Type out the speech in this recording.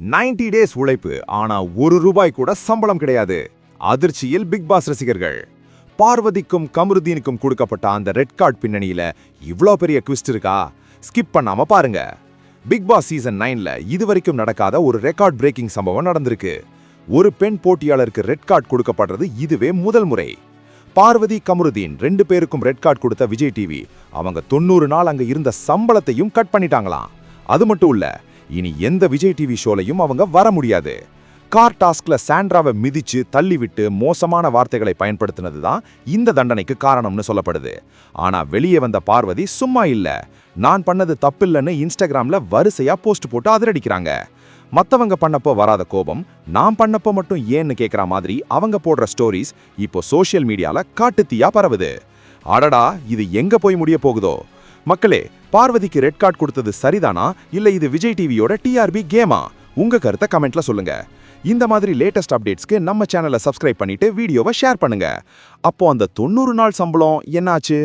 90 days உழைப்பு, ஆனா ₹1 கூட சம்பளம் கிடையாது. அதிர்ச்சியில் பிக் பாஸ் ரசிகர்கள். பார்வதிக்கும் கமருதீனுக்கும் கொடுக்கப்பட்ட அந்த ரெட் கார்டு பின்னணியில இவ்ளோ பெரிய ட்விஸ்ட் இருக்கா? ஸ்கிப் பண்ணாம பாருங்க. பிக் பாஸ் சீசன் 9ல இதுவரைக்கும் நடக்காத ஒரு ரெக்கார்ட் பிரேக்கிங் சம்பவம் நடந்திருக்கு. ஒரு பெண் போட்டியாளருக்கு ரெட் கார்டு கொடுக்கப்படுறது இதுவே முதல் முறை. பார்வதி, கமருதீன் 2 பேருக்கும் ரெட் கார்டு கொடுத்த விஜய் டிவி அவங்க 90 நாள் அங்க இருந்த சம்பளத்தையும் கட் பண்ணிட்டாங்களாம். அது மட்டும் இல்ல, இனி எந்த விஜய் டிவி ஷோலையும் அவங்க வர முடியாது. கார் டாஸ்க்ல சாண்ட்ராவை மிதிச்சு தள்ளிவிட்டு மோசமான வார்த்தைகளை பயன்படுத்தினது தான் இந்த தண்டனைக்கு காரணம்னு சொல்லப்படுது. ஆனா வெளியே வந்த பார்வதி சும்மா இல்ல. நான் பண்ணது தப்பில்லைன்னு இன்ஸ்டாகிராம்ல வரிசையா போஸ்ட் போட்டு அதிரடிக்கிறாங்க. மத்தவங்க பண்ணப்போ வராத கோபம் நான் பண்ணப்போ மட்டும் ஏன்னு கேட்குற மாதிரி அவங்க போடுற ஸ்டோரிஸ் இப்போ சோஷியல் மீடியால காட்டுத்தீயா பரவுது. அடடா, இது எங்க போய் முடிய போகுதோ? மக்களே, பார்வதிக்கு ரெட் கார்டு கொடுத்தது சரிதானா, இல்ல இது விஜய் டிவியோட டிஆர்பி கேமா? உங்க கருத்தை கமெண்ட்ல சொல்லுங்க. இந்த மாதிரி லேட்டஸ்ட் அப்டேட்ஸ்க்கு நம்ம சேனலை சப்ஸ்கிரைப் பண்ணிட்டு வீடியோவை ஷேர் பண்ணுங்க. அப்போ அந்த 90 நாள் சம்பளம் என்னாச்சு?